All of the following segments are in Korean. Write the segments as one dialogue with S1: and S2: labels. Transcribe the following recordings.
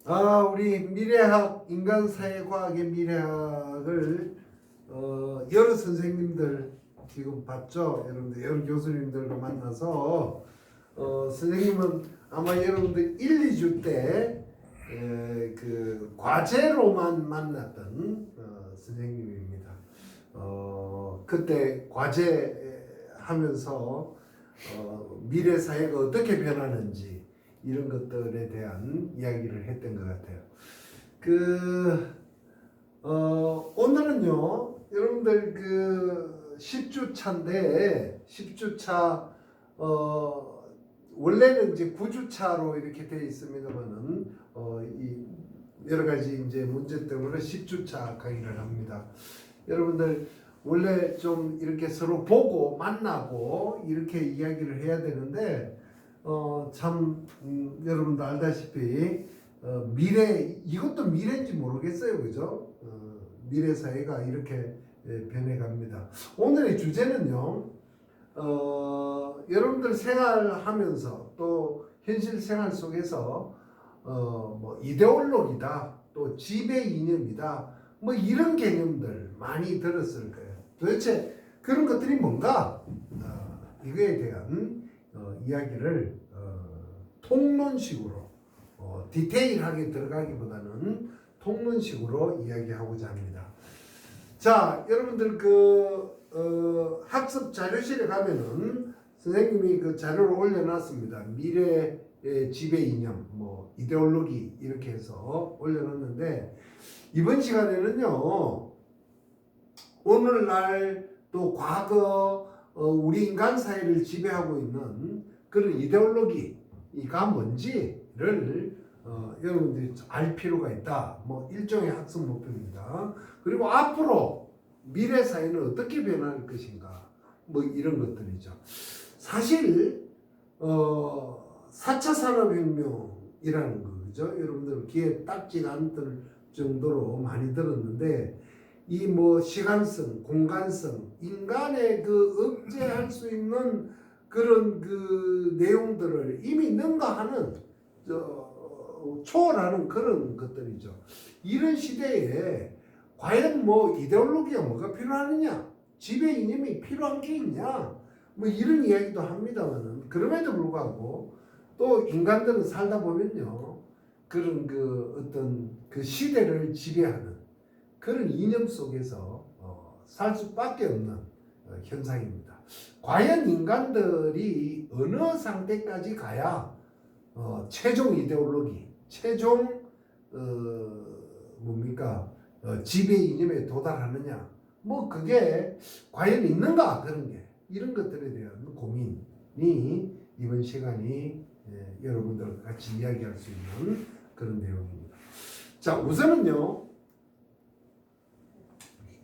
S1: 우리 미래학, 인간사회과학의 미래학을 여러 선생님들 지금 봤죠? 여러분들 여러 교수님들과 만나서 선생님은 아마 여러분들 1, 2주 때 그 과제로만 만났던 선생님입니다. 그때 과제 하면서 미래 사회가 어떻게 변하는지 이런 것들에 대한 이야기를 했던 것 같아요. 오늘은요, 여러분들 10주차인데, 10주차, 원래는 이제 9주차로 이렇게 되어 있습니다만은, 이 여러 가지 이제 문제 때문에 10주차 강의를 합니다. 여러분들, 원래 좀 이렇게 서로 보고 만나고 이렇게 이야기를 해야 되는데, 여러분도 알다시피 미래, 이것도 미래인지 모르겠어요, 그죠? 미래 사회가 이렇게 변해갑니다. 오늘의 주제는요, 여러분들 생활하면서 또 현실 생활 속에서 뭐 이데올로기다, 또 지배 이념이다, 뭐 이런 개념들 많이 들었을 거예요. 도대체 그런 것들이 뭔가? 이거에 대한 이야기를 통론식으로 디테일하게 들어가기보다는 통론식으로 이야기하고자 합니다. 자, 여러분들 학습 자료실에 가면은 선생님이 그 자료를 올려놨습니다. 미래의 지배 이념, 뭐 이데올로기 이렇게 해서 올려놨는데, 이번 시간에는요, 오늘날 또 과거 우리 인간 사회를 지배하고 있는 그런 이데올로기가 뭔지를 여러분들이 알 필요가 있다. 뭐 일종의 학습 목표입니다. 그리고 앞으로 미래 사회는 어떻게 변할 것인가, 뭐 이런 것들이죠. 사실 4차 산업혁명이라는 거죠. 여러분들 귀에 딱지가 않을 정도로 많이 들었는데, 이 뭐 시간성, 공간성, 인간의 억제할 수 있는 그런 내용들을 이미 능가하는, 초월하는 그런 것들이죠. 이런 시대에 과연 뭐 이데올로기가 뭐가 필요하느냐, 지배 이념이 필요한 게 있냐, 뭐 이런 이야기도 합니다만은, 그럼에도 불구하고 또 인간들은 살다 보면요, 그런 어떤 시대를 지배하는 그런 이념 속에서 살 수밖에 없는 현상입니다. 과연 인간들이 어느 상태까지 가야 최종 이데올로기, 최종 지배 이념에 도달하느냐, 뭐 그게 과연 있는가, 그런 게, 이런 것들에 대한 고민이 이번 시간이 여러분들과 같이 이야기할 수 있는 그런 내용입니다. 자, 우선은요,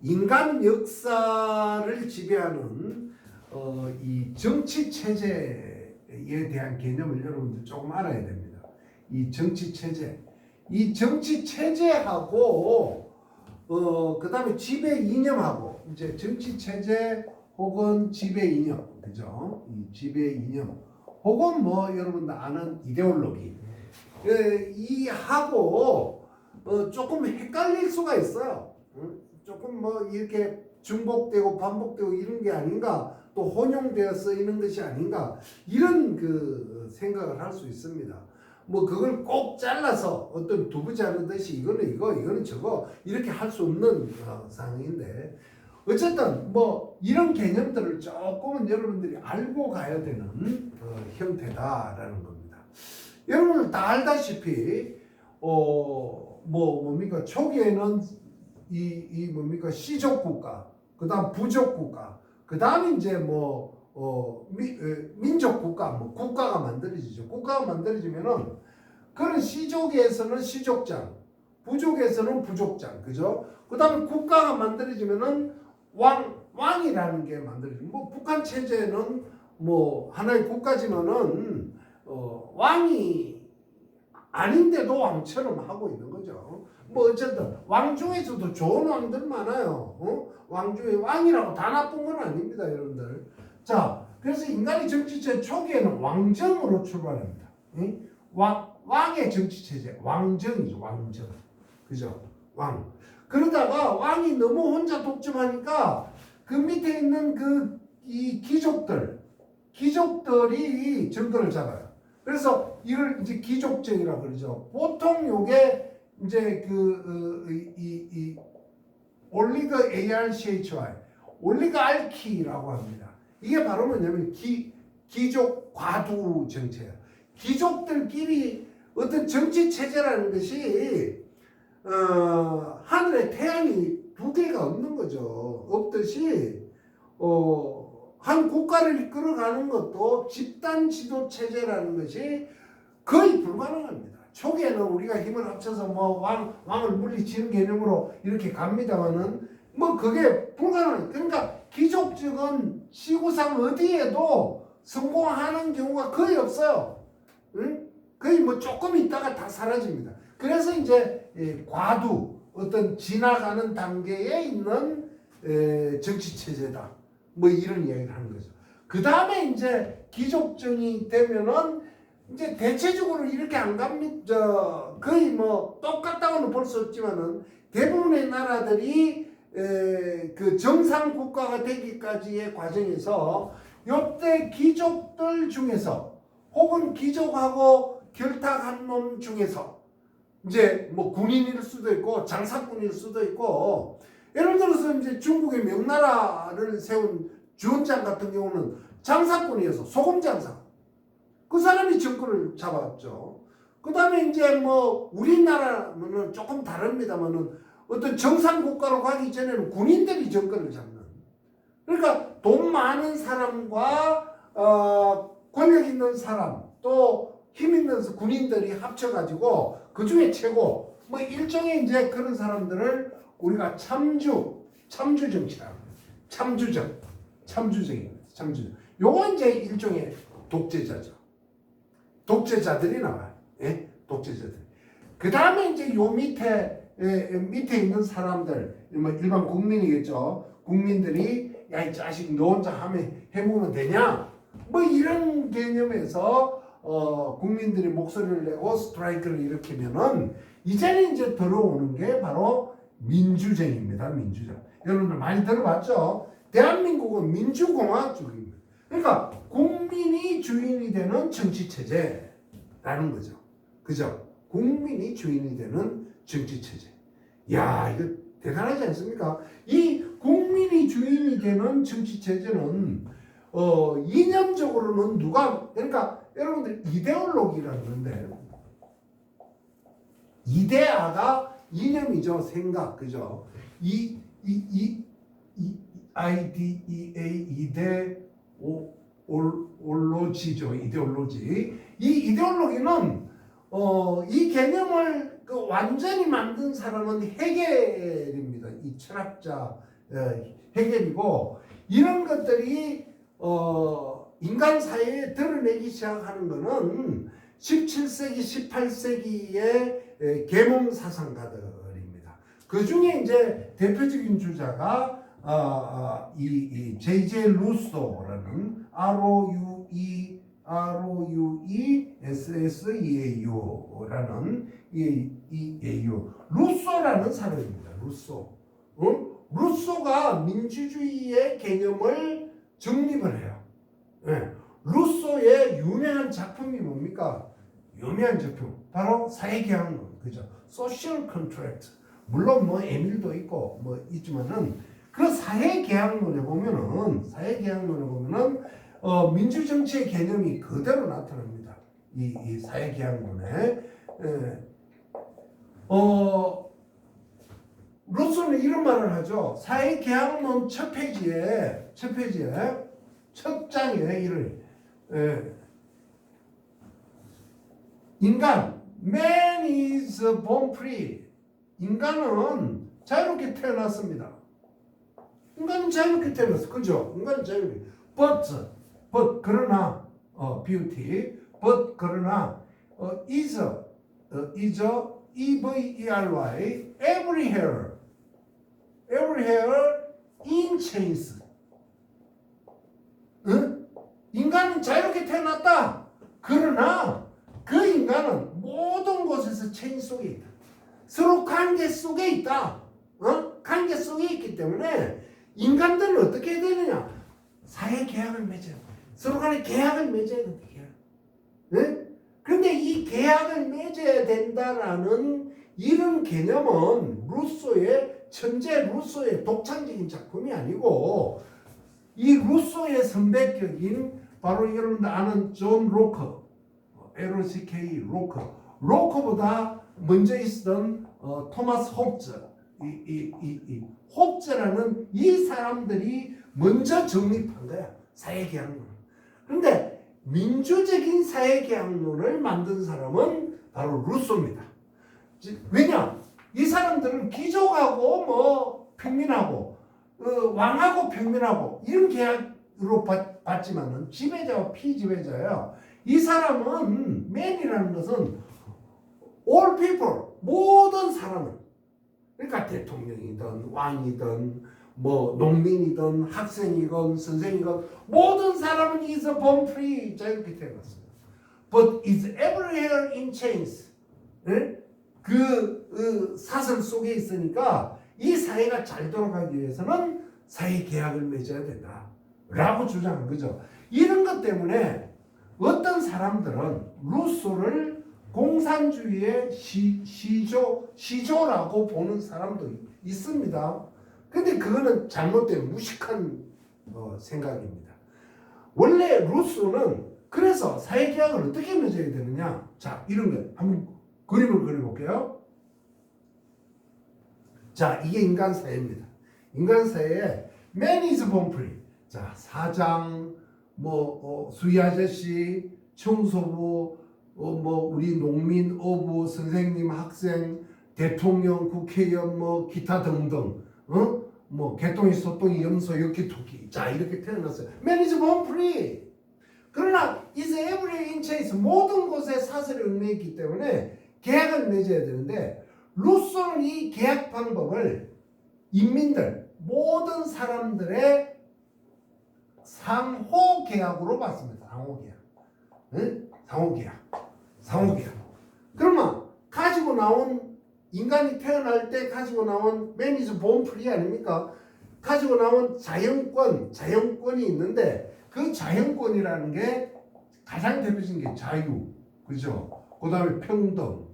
S1: 인간 역사를 지배하는 이 정치 체제에 대한 개념을 여러분들 조금 알아야 됩니다. 이 정치 체제하고 그다음에 지배 이념하고, 이제 정치 체제 혹은 지배 이념, 그죠? 이 지배 이념 혹은 뭐 여러분들 아는 이데올로기, 이 하고 조금 헷갈릴 수가 있어요. 조금 뭐 이렇게 중복되고 반복되고 이런 게 아닌가, 또 혼용되어 쓰이는 것이 아닌가, 이런 생각을 할 수 있습니다. 뭐 그걸 꼭 잘라서 어떤 두부자는 듯이 이거는 이거, 이거는 저거, 이렇게 할 수 없는 상황인데, 어쨌든 뭐 이런 개념들을 조금은 여러분들이 알고 가야 되는 형태다라는 겁니다. 여러분들 다 알다시피 초기에는 시족 국가, 그 다음 부족 국가, 그 다음에 이제 민족 국가, 뭐 국가가 만들어지죠. 국가가 만들어지면은 그런 시족에서는 시족장, 부족에서는 부족장, 그죠? 그 다음에 국가가 만들어지면은 왕이라는 게 만들어지죠. 뭐 북한 체제는 뭐 하나의 국가지만은 왕이 아닌데도 왕처럼 하고 있는 거죠. 뭐 어쨌든 왕 중에서도 좋은 왕들 많아요. 왕 중에 왕이라고 다 나쁜 건 아닙니다, 여러분들. 자, 그래서 인간이 정치체 초기에는 왕정으로 출발합니다. 왕의 정치 체제, 왕정이죠, 왕정. 그죠? 왕. 그러다가 왕이 너무 혼자 독점하니까 그 밑에 있는 이 귀족들이 정권을 잡아요. 그래서 이걸 이제 귀족정이라고 그러죠. 보통 요게 이제 이 올리거 ARCHY, 올리가알키라고 합니다. 이게 바로 뭐냐면 귀족 과두 정체예요. 귀족들끼리 어떤 정치 체제라는 것이 하늘에 태양이 두 개가 없는 거죠. 없듯이 한 국가를 이끌어가는 것도 집단 지도 체제라는 것이 거의 불가능합니다. 초기에는 우리가 힘을 합쳐서 뭐 왕을 물리치는 개념으로 이렇게 갑니다만은 뭐 그게 불가능해요. 그러니까 귀족적은 지구상 어디에도 성공하는 경우가 거의 없어요. 응? 거의 뭐 조금 있다가 다 사라집니다. 그래서 이제 과두, 어떤 지나가는 단계에 있는 정치 체제다. 뭐 이런 이야기를 하는 거죠. 그 다음에 이제 귀족정이 되면은 이제 대체적으로 이렇게 안 갑니다. 거의 뭐 똑같다고는 볼 수 없지만은 대부분의 나라들이 그 정상 국가가 되기까지의 과정에서 요때 귀족들 중에서 혹은 귀족하고 결탁한 놈 중에서 이제 뭐 군인일 수도 있고 장사꾼일 수도 있고, 예를 들어서 이제 중국의 명나라를 세운 주원장 같은 경우는 장사꾼이어서 소금 장사. 그 사람이 정권을 잡았죠. 그 다음에 이제 뭐 우리나라는 조금 다릅니다만은 어떤 정상 국가로 가기 전에는 군인들이 정권을 잡는. 그러니까 돈 많은 사람과 권력 있는 사람 또 힘 있는 군인들이 합쳐가지고 그 중에 최고 뭐 일종의 이제 그런 사람들을 우리가 참주 정치라고 합니다. 참주정입니다. 요거 이제 일종의 독재자죠. 독재자들이 나와요. 예? 독재자들. 그 다음에 이제 요 밑에 있는 사람들, 뭐 일반 국민이겠죠. 국민들이 야, 이 자식 너 혼자 해보면 되냐? 뭐 이런 개념에서 국민들이 목소리를 내고 스트라이크를 일으키면은 이제는 이제 들어오는 게 바로 민주정입니다. 민주정. 여러분들 많이 들어봤죠? 대한민국은 민주공화국입니다. 그러니까 국민이 주인이 되는 정치체제라는 거죠. 그죠? 국민이 주인이 되는 정치체제. 야, 이거 대단하지 않습니까? 이 국민이 주인이 되는 정치체제는 이념적으로는 그러니까 여러분들 이데올로기라는 건데, 이데아가 이념이죠. 생각. 그죠? 이데올로지죠. 이데올로지. 이 이데올로기는 이 개념을 완전히 만든 사람은 헤겔입니다. 이 철학자 헤겔이고, 이런 것들이 인간 사회에 드러내기 시작하는 것은 17세기, 18세기의 계몽 사상가들입니다. 그 중에 이제 대표적인 주자가 이 J.J. 루소라는 ROUESSEAU라는 EAU 루소라는 사람입니다. 루소가 민주주의의 개념을 정립을 해요. 네. 루소의 유명한 작품이 뭡니까? 유명한 작품 바로 사회계약론, 그죠? Social Contract. 물론 뭐 에밀도 있고 뭐 있지만은 그 사회계약론에 보면은 민주정치의 개념이 그대로 나타납니다. 이 사회계약론에. 루소는 이런 말을 하죠. 사회계약론 첫 페이지에 첫 장에 인간, man is born free. 인간은 자유롭게 태어났습니다. 인간은 자유롭게 태어났어. 그죠? 인간은 자유롭게. but 그러나 beauty, but 그러나 is EVERY every hair in chains. 응? 인간은 자유롭게 태어났다. 그러나 그 인간은 모든 곳에서 체인 속에 있다. 서로 관계 속에 있다. 관계 속에 있기 때문에 인간들은 어떻게 해야 되느냐? 사회 계약을 맺어야 돼. 서로 간에 계약을 맺어야 된다. 네? 그런데 이 계약을 맺어야 된다라는 이런 개념은 루소의 천재 루소의 독창적인 작품이 아니고 이 루소의 선배격인 바로 여러분들 아는 존 로커, LOCK 로커보다 먼저 있었던 토마스 홉즈, 홉즈라는 이 사람들이 먼저 정립한 거야 사회계약론. 그런데 민주적인 사회계약론을 만든 사람은 바로 루소입니다. 왜냐? 이 사람들은 귀족하고 뭐 평민하고 왕하고 평민하고 이런 계약으로 봤지만은 지배자와 피지배자예요. 이 사람은 맨이라는 것은 all people 모든 사람을 그러니까 대통령이든 왕이든 뭐 농민이든 학생이건 선생이건 모든 사람은 is born free 자유롭게 태어났어요. But is everywhere in chains. 네? 그 사슬 속에 있으니까 이 사회가 잘 돌아가기 위해서는 사회 계약을 맺어야 된다 라고 주장한 거죠. 이런 것 때문에 어떤 사람들은 루소를 공산주의의 시조라고 보는 사람도 있습니다. 근데 그거는 잘못된 무식한 생각입니다. 원래 루소는 그래서 사회계약을 어떻게 맺어야 되느냐? 자, 이런 거 한번 그림을 그려볼게요. 자, 이게 인간 사회입니다. 인간 사회에 man is born free. 자, 사장, 뭐 수의 아저씨, 청소부, 뭐 우리 농민, 어부, 선생님, 학생, 대통령, 국회의원, 뭐 기타 등등, 뭐 개똥이, 소똥이, 염소, 엽기, 토끼. 자, 이렇게 태어났어요. Man is born free. 그러나 is every inch에서 모든 곳에 사슬이 얽려 있기 때문에 계약을 맺어야 되는데 루소는 이 계약 방법을 인민들 모든 사람들의 상호 계약으로 봤습니다. 상호 계약. 응? 상호 계약. 그러면 가지고 나온 인간이 태어날 때 가지고 나온 man is born free 아닙니까? 가지고 나온 자연권이 있는데 그 자연권이라는 게 가장 대표적인 게 자유, 그죠? 그 다음에 평등,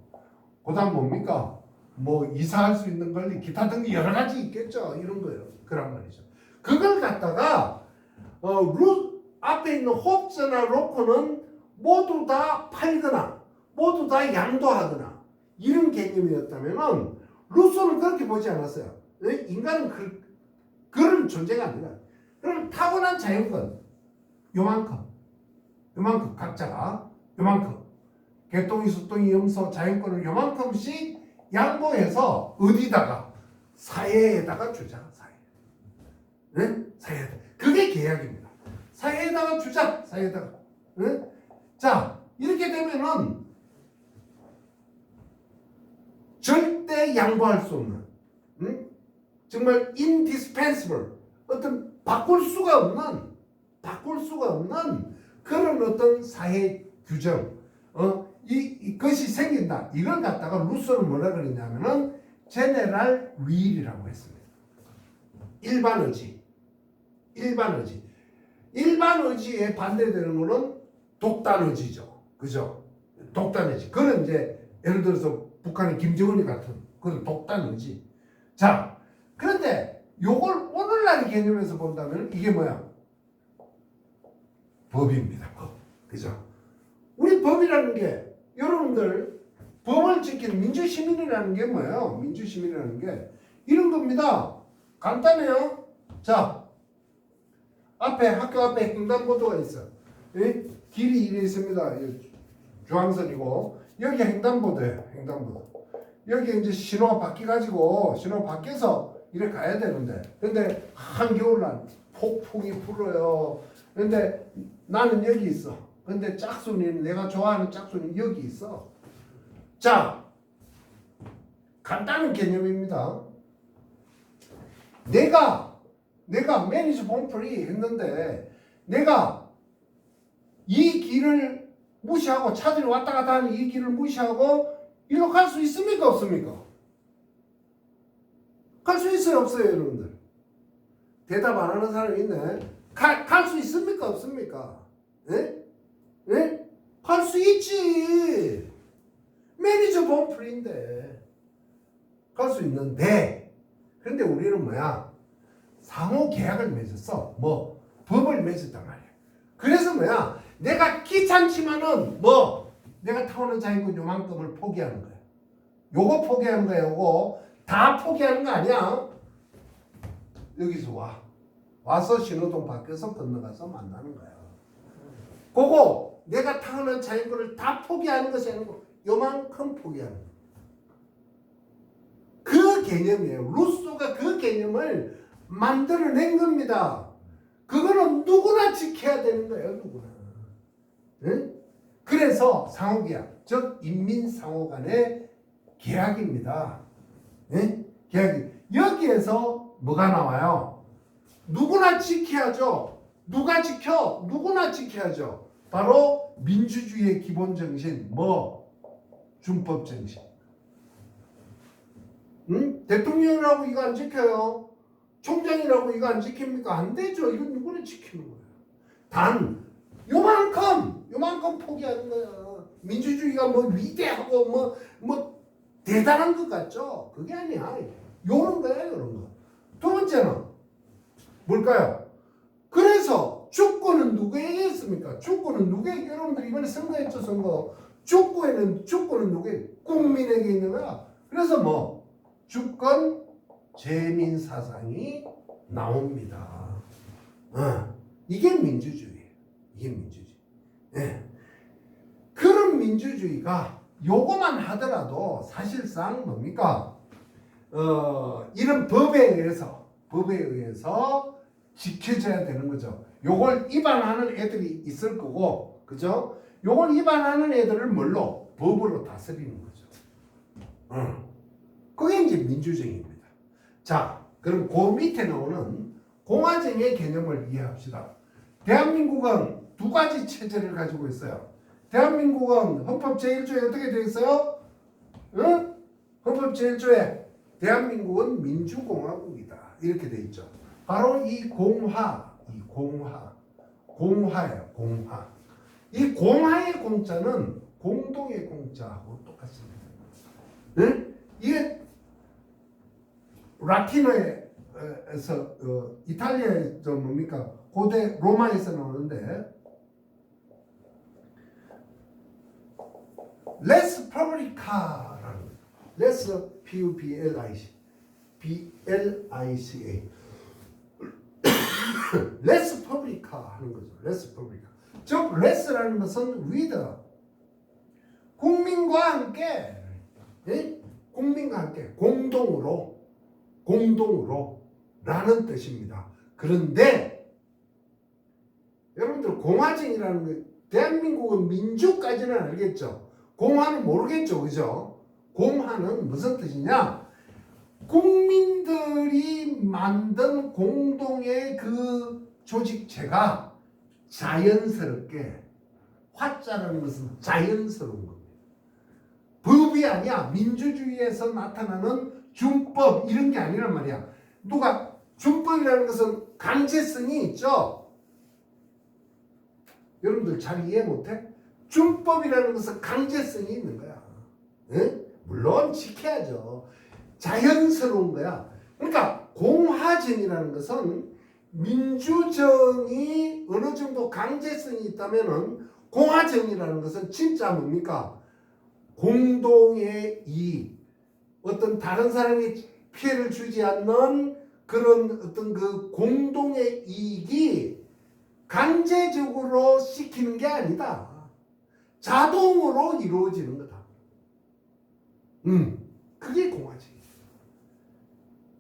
S1: 그 다음 뭡니까? 뭐 이사할 수 있는 권리, 기타 등등 여러 가지 있겠죠. 이런 거예요. 그런 말이죠. 그걸 갖다가 앞에 있는 홉즈나 로커는 모두 다 팔거나 모두 다 양도하거나 이런 개념이었다면은 루소는 그렇게 보지 않았어요. 인간은 그런 존재가 아니라 그럼 타고난 자연권 요만큼 각자가 요만큼 개똥이, 수똥이, 염소, 자연권을 요만큼씩 양보해서 어디다가 사회에다가 주자. 네? 사회에다. 그게 계약입니다. 사회에다가 주자. 사회에다가. 네? 자, 이렇게 되면은 절대 양보할 수 없는, 정말 indispensable, 어떤 바꿀 수가 없는 그런 어떤 사회 규정, 이것이 생긴다. 이걸 갖다가 루소는 뭐라 그랬냐면은 제네럴 윌이라고 했습니다. 일반 의지에 반대되는 거는 독단 의지죠. 그죠? 독단 의지. 그건 이제 예를 들어서 북한의 김정은이 같은 그런 독단 의지. 자, 그런데 요걸 오늘날의 개념에서 본다면 이게 뭐야? 법입니다. 법. 그죠? 우리 법이라는 게 여러분들 법을 지키는 민주시민이라는 게 뭐예요? 민주시민이라는 게 이런 겁니다. 간단해요. 자, 학교 앞에 횡단보도가 있어. 예? 길이 이래 있습니다. 중앙선이고 여기 횡단보도예요. 횡단보도. 여기 이제 신호가 바뀌어가지고 신호 바뀌어서 이래 가야 되는데 근데 한겨울날 폭풍이 불어요. 근데 나는 여기 있어. 근데 짝순이는 내가 좋아하는 짝순이 여기 있어. 자, 간단한 개념입니다. 내가 매니저 본프리 했는데 내가 이 길을 무시하고 차들이 왔다 갔다 하는 이 길을 무시하고 일로 갈 수 있습니까? 없습니까? 갈 수 있어요? 없어요? 여러분들? 대답 안 하는 사람이 있네. 갈 수 있습니까? 없습니까? 예? 예? 갈 수 있지. 매니저 범프리인데 갈 수 있는데, 그런데 우리는 뭐야? 상호 계약을 맺었어. 뭐 법을 맺었단 말이야. 그래서 뭐야? 내가 귀찮지만은 뭐 내가 타오는 자유권 요만큼을 포기하는 거야. 요거 포기하는 거야. 요거 다 포기하는 거 아니야. 여기서 와서 신호등 밖에서 건너가서 만나는 거야. 그거 내가 타오는 자유권을 다 포기하는 것이 아니고 요만큼 포기하는 거야. 그 개념이에요. 루소가 그 개념을 만들어낸 겁니다. 그거는 누구나 지켜야 되는 거예요. 누구나. 응? 그래서 상호계약, 즉 인민상호 간의 계약입니다. 응? 계약이. 여기에서 뭐가 나와요? 누구나 지켜야죠. 누가 지켜? 누구나 지켜야죠. 바로 민주주의의 기본 정신, 뭐 준법 정신. 응? 대통령이라고 이거 안 지켜요. 총장이라고 이거 안 지킵니까? 안 되죠. 이건 누구나 지키는 거예요. 단 요만큼 포기하는 거야. 민주주의가 뭐 위대하고 뭐 대단한 것 같죠? 그게 아니야. 요런 거야, 요런 거. 두 번째는 뭘까요? 그래서 주권은 누구에게 있습니까? 주권은 누구에게? 여러분들 이번에 선거했죠, 선거. 주권은 누구에게? 국민에게 있는 거야. 그래서 뭐 주권 재민 사상이 나옵니다. 이게 민주주의예요. 이게 민주주의. 네. 그런 민주주의가 요거만 하더라도 사실상 뭡니까? 이런 법에 의해서 지켜져야 되는 거죠. 요걸 위반하는 애들이 있을 거고, 그죠? 요걸 위반하는 애들을 뭘로? 법으로 다스리는 거죠. 그게 이제 민주정의입니다. 자, 그럼 그 밑에 나오는 공화정의 개념을 이해합시다. 대한민국은 두 가지 체제를 가지고 있어요. 대한민국은 헌법 제1조에 어떻게 되어 있어요? 응? 헌법 제1조에 대한민국은 민주공화국이다. 이렇게 되어 있죠. 바로 이 공화예요. 공화. 이 공화의 공자는 공동의 공자하고 똑같습니다. 응? 이게 라틴어에서 이탈리아에서 뭡니까? 고대 로마에서 나오는데 레스 퍼블리카라는 레스 PUBLICA 레스 퍼블리카 하는 거죠. 레스 퍼블리카. 즉 레스라는 것은 with 국민과 함께, 예? 국민과 함께 공동으로 라는 뜻입니다. 그런데 여러분들 공화정이라는 거, 대한민국은 민주까지는 알겠죠. 공화는 모르겠죠. 그죠? 공화는 무슨 뜻이냐? 국민들이 만든 공동의 그 조직체가 자연스럽게, 화자라는 것은 자연스러운 겁니다. 법이 아니야. 민주주의에서 나타나는 준법 이런 게 아니란 말이야. 누가 준법이라는 것은 강제성이 있죠. 여러분들 잘 이해 못해? 준법이라는 것은 강제성이 있는 거야. 응? 물론 지켜야죠. 자연스러운 거야. 그러니까 공화정이라는 것은 민주정이 어느 정도 강제성이 있다면은 공화정이라는 것은 진짜 뭡니까? 공동의 이익, 어떤 다른 사람이 피해를 주지 않는 그런 어떤 그 공동의 이익이 강제적으로 시키는 게 아니다. 자동으로 이루어지는 거다. 그게 공화정이에요.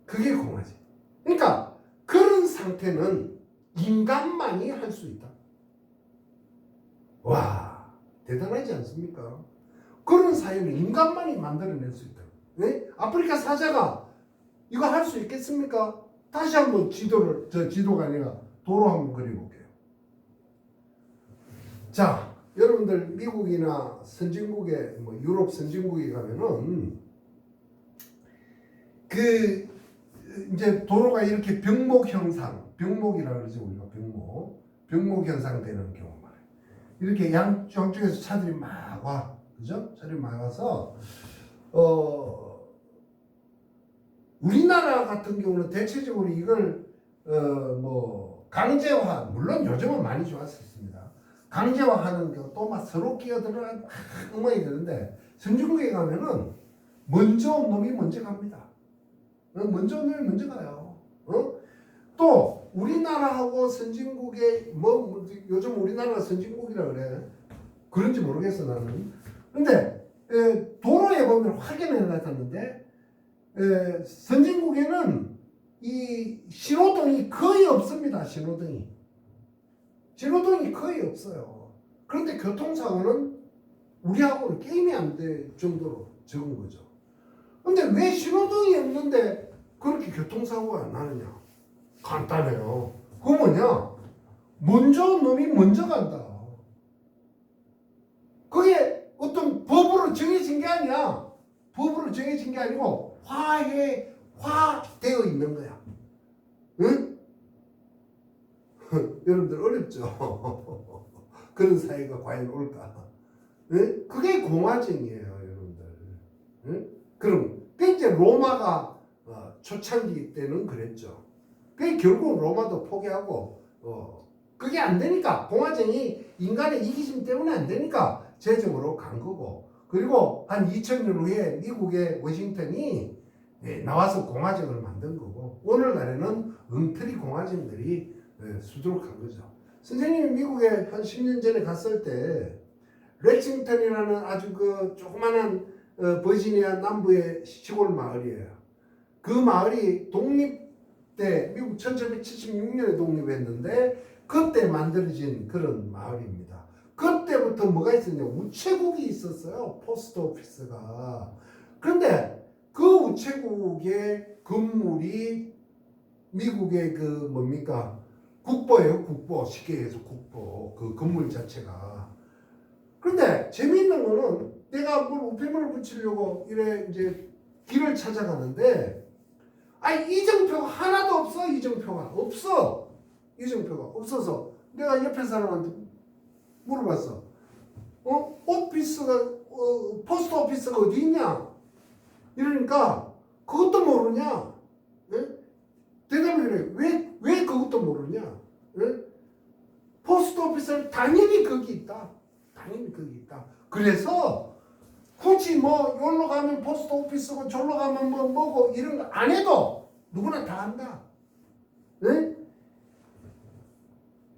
S1: 그게 공화정. 그러니까 그런 상태는 인간만이 할 수 있다. 와, 대단하지 않습니까? 그런 사회는 인간만이 만들어낼 수 있다. 네? 아프리카 사자가 이거 할 수 있겠습니까? 다시 한번 지도가 아니라 도로 한번 그려볼게요. 자, 여러분들 미국이나 선진국에 뭐 유럽 선진국에 가면은 그 이제 도로가 이렇게 병목 현상, 병목이라 그러죠 우리가 병목 현상 되는 경우 말이에요. 이렇게 양쪽에서 차들이 막 와, 그죠? 차들이 막 와서 우리나라 같은 경우는 대체적으로 이걸 뭐 강제화, 물론 요즘은 많이 좋았었습니다. 강제화하는 경우 또 막 서로 끼어들어가는 음악이 되는데 선진국에 가면은 먼저 온 놈이 먼저 갑니다. 먼저 온 놈이 먼저 가요. 또 우리나라하고 선진국의 뭐 요즘 우리나라가 선진국이라 그래. 그런지 모르겠어 나는. 근데 도로에 보면 확연히 나타났는데 선진국에는 이 신호등이 거의 없습니다. 신호등이 거의 없어요. 그런데 교통사고는 우리하고는 게임이 안 될 정도로 적은 거죠. 근데 왜 신호등이 없는데 그렇게 교통사고가 안 나느냐? 간단해요. 그거 뭐냐? 먼저 온 놈이 먼저 간다. 그게 어떤 법으로 정해진 게 아니야. 법으로 정해진 게 아니고 화되어 있는 거야. 응? 여러분들 어렵죠? 그런 사회가 과연 올까? 응? 그게 공화정이에요, 여러분들. 응? 그럼 이제 로마가 초창기 때는 그랬죠. 그게 결국 로마도 포기하고 그게 안 되니까 공화정이 인간의 이기심 때문에 안 되니까 제정으로 간 거고 그리고 한 2000년 후에 미국의 워싱턴이 나와서 공화정을 만든 거고 오늘날에는 엉터리 공화정들이 수두룩한 거죠. 선생님이 미국에 한 10년 전에 갔을 때 렉싱턴이라는 아주 그 조그마한 버지니아 남부의 시골 마을이에요. 그 마을이 독립 때 미국 1776년에 독립했는데 그때 만들어진 그런 마을입니다. 그때부터 뭐가 있었냐? 우체국이 있었어요. 포스트 오피스가. 그런데 그 우체국의 건물이 미국의 그 뭡니까? 국보예요. 국보. 쉽게 해서 국보. 그 건물 자체가. 그런데 재미있는 거는 내가 뭘 우편물을 붙이려고 이래 이제 길을 찾아가는데 이정표가 하나도 없어. 이정표가 없어. 이정표가 없어서 내가 옆에 사람한테 물어봤어. 오피스가 포스트 오피스가 어디 있냐? 이러니까 그것도 모르냐? 예? 대답을 그래. 왜 그것도 모르냐? 예? 포스트 오피스는 당연히 거기 있다. 당연히 거기 있다. 그래서 굳이 뭐 여기로 가면 포스트 오피스고 저기로 가면 뭐고 이런 거 안 해도 누구나 다 한다. 예?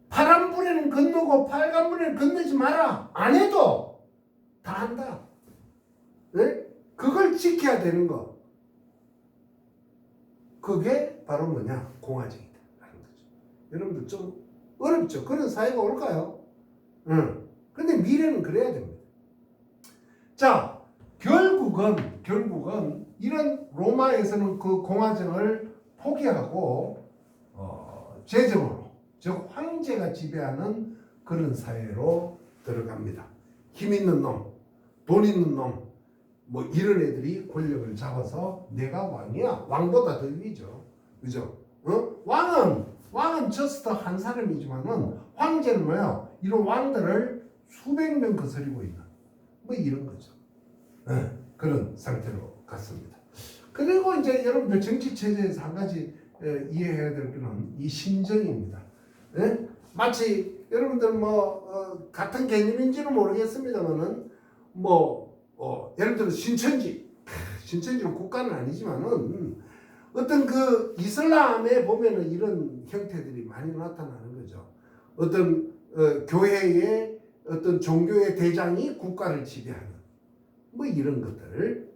S1: 파란불에는 건너고 빨간불에는 건너지 마라. 안 해도 다 한다. 네? 그걸 지켜야 되는 거. 그게 바로 뭐냐? 공화정이다. 라는 거죠. 여러분들 좀 어렵죠? 그런 사회가 올까요? 응. 근데 미래는 그래야 됩니다. 자, 결국은 이런 로마에서는 그 공화정을 포기하고 제정으로 즉 황제가 지배하는 그런 사회로 들어갑니다. 힘 있는 놈, 돈 있는 놈, 뭐 이런 애들이 권력을 잡아서 내가 왕이야. 왕보다 더 위죠. 그죠? 왕은 저스트 한 사람이지만은 황제는 뭐야? 이런 왕들을 수백 명 거스리고 있는 뭐 이런 거죠. 그런 상태로 갔습니다. 그리고 이제 여러분들 정치 체제에서 한 가지 이해해야 될 거는 이 신정입니다. 네? 마치 여러분들 같은 개념인지는 모르겠습니다만은 예를 들어 신천지는 국가는 아니지만은 어떤 그 이슬람에 보면은 이런 형태들이 많이 나타나는 거죠. 어떤 교회의 어떤 종교의 대장이 국가를 지배하는 뭐 이런 것들을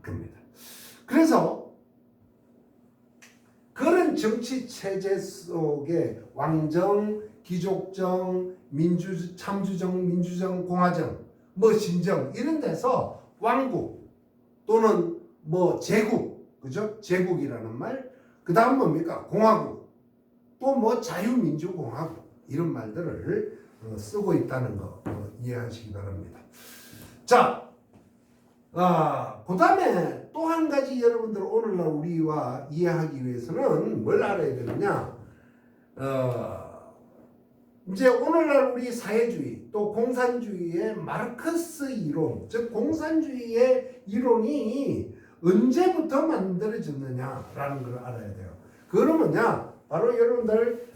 S1: 겁니다. 그래서 그런 정치 체제 속에 왕정, 귀족정, 참주정, 민주정, 공화정, 신정 이런 데서 왕국 또는 제국, 그죠? 제국이라는 말, 그 다음 뭡니까? 공화국, 또 자유민주공화국 이런 말들을 쓰고 있다는 거 이해하시기 바랍니다. 자, 그 다음에 또 한 가지 여러분들 오늘날 우리와 이해하기 위해서는 뭘 알아야 되느냐? 이제 오늘날 우리 사회주의 또 공산주의의 마르크스 이론, 즉 공산주의의 이론이 언제부터 만들어졌느냐라는 걸 알아야 돼요. 그거는 뭐냐? 바로 여러분들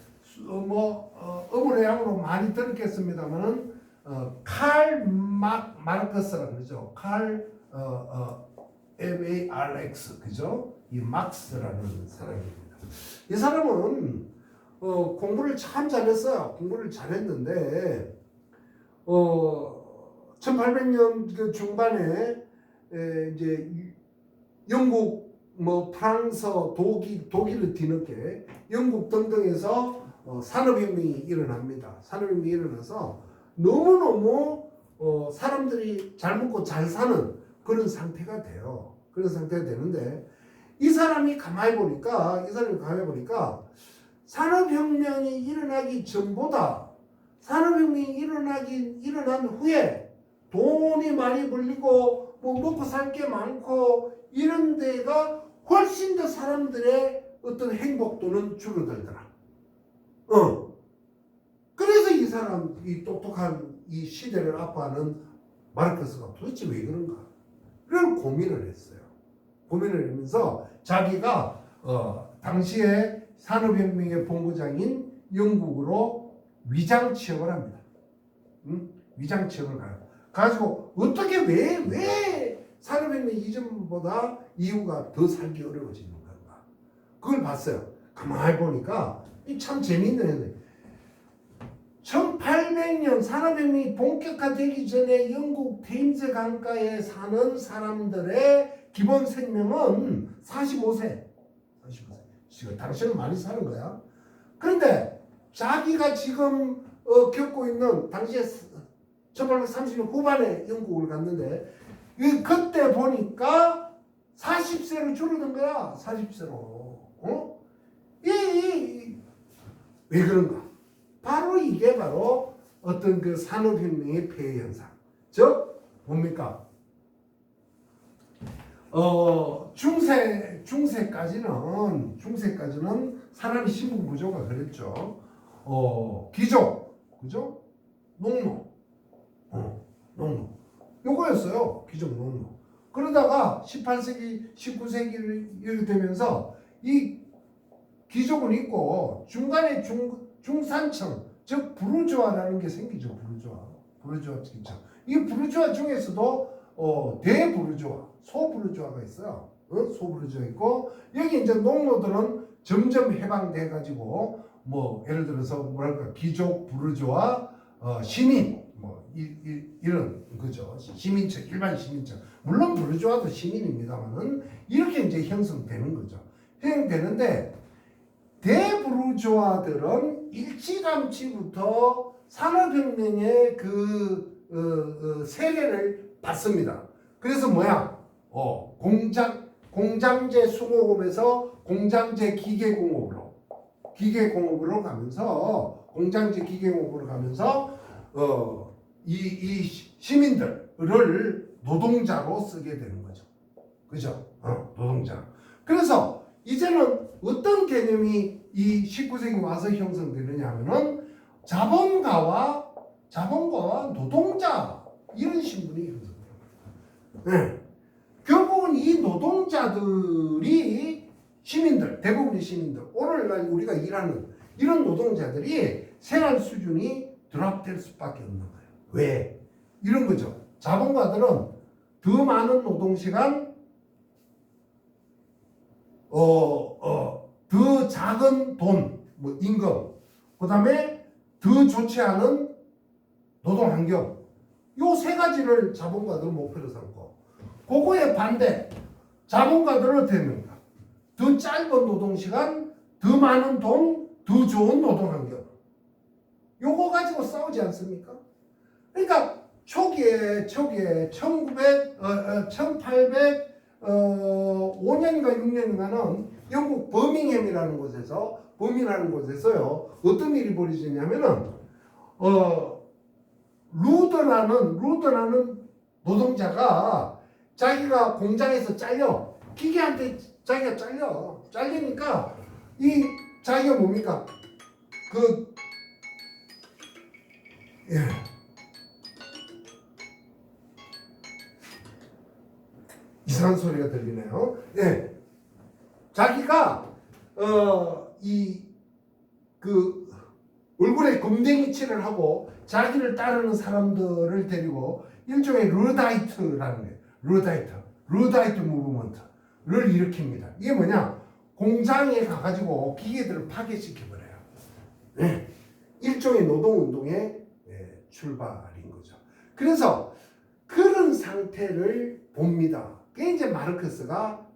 S1: 어문의학으로 많이 들었겠습니다만은 칼 마르크스라고 그러죠. 칼 MARX 그죠? 이 막스라는 사람입니다. 이 사람은 공부를 참 잘했어요. 공부를 잘했는데 1800년 그 중반에 이제 영국 프랑스 독일을 뒤늦게 영국 등등에서 산업혁명이 일어납니다. 산업혁명이 일어나서 너무너무 사람들이 잘 먹고 잘 사는 그런 상태가 돼요. 그런 상태가 되는데 이 사람이 가만히 보니까 산업혁명이 일어나기 전보다 산업혁명이 일어난 후에 돈이 많이 벌리고 먹고 살 게 많고 이런 데가 훨씬 더 사람들의 어떤 행복도는 줄어들더라. 그래서 이 사람, 이 똑똑한 이 시대를 아파하는 마르크스가 도대체 왜 그런가? 그런 고민을 했어요. 고민을 하면서 자기가 당시에 산업혁명의 본부장인 영국으로 위장 취업을 합니다. 위장 취업을 가요. 가지고 어떻게 왜 산업혁명 이전보다 이후가 더 살기 어려워지는 건가? 그걸 봤어요. 가만히 보니까 참 재미있는 애들. 1800년 산업혁명이 본격화되기 전에 영국 테임스 강가에 사는 사람들의 기본 생명은 45세. 당신은 많이 사는 거야. 그런데 자기가 지금 겪고 있는 당시에 1830년 후반에 영국을 갔는데 그때 보니까 40세로 줄어든 거야. 40세로. 왜 그런가? 바로 이게 바로 어떤 그 산업혁명의 폐해 현상. 즉 뭡니까? 중세까지는 사람이 신분 구조가 그랬죠. 귀족, 그죠? 농노, 요거였어요. 귀족, 농노. 그러다가 18세기, 19세기를 이렇게 되면서 이 귀족은 있고 중간에 중산층, 즉 부르주아라는 게 생기죠. 부르주아阶层. 이 부르주아 중에서도 대부르주아, 소부르주아가 있어요. 소부르주아 있고 여기 이제 농노들은 점점 해방돼 가지고 예를 들어서 뭐랄까 귀족, 부르주아, 시민 이런 거죠. 시민층, 일반 시민층. 물론 부르주아도 시민입니다만은 이렇게 이제 형성되는 거죠. 형성되는데 대부르주아들은 일찌감치부터 산업혁명의 그 세례를 받습니다. 그래서 공장제 수공업에서 공장제 기계공업으로 가면서 이 시민들을 노동자로 쓰게 되는 거죠. 그죠? 노동자. 그래서 이제는 어떤 개념이 이 19세기 와서 형성되느냐 하면은 자본가와 노동자 이런 신분이 형성돼요. 네. 결국은 이 노동자들이 대부분의 시민들, 오늘날 우리가 일하는 이런 노동자들이 생활 수준이 드랍될 수밖에 없는 거예요. 왜? 이런 거죠. 자본가들은 더 많은 노동시간, 더 작은 돈, 임금, 그 다음에 더 좋지 않은 노동 환경, 요 세 가지를 자본가들은 목표로 삼고, 그거에 반대, 자본가들은 어떻게 됩니까? 더 짧은 노동시간, 더 많은 돈, 더 좋은 노동 환경. 요거 가지고 싸우지 않습니까? 그러니까 초기에 1805년인가 6년인가는 영국 버밍ham이라는 곳에서요 어떤 일이 벌어지냐면은 루더라는 노동자가 자기가 공장에서 잘려 기계한테 자기가 잘리니까 이 자기가 뭡니까 그 예. 이상한 소리가 들리네요. 예. 자기가 이 그 얼굴에 금댕이 칠을 하고 자기를 따르는 사람들을 데리고 일종의 루다이트라는 거예요. 루다이트 무브먼트를 일으킵니다. 이게 뭐냐? 공장에 가가지고 기계들을 파괴시켜버려요. 네. 일종의 노동운동의 출발인 거죠. 그래서 그런 상태를 봅니다. 그게 이제 마르크스가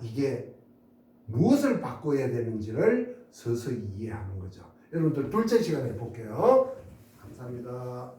S1: 이게 무엇을 바꿔야 되는지를 서서히 이해하는 거죠. 여러분들 둘째 시간에 볼게요. 감사합니다.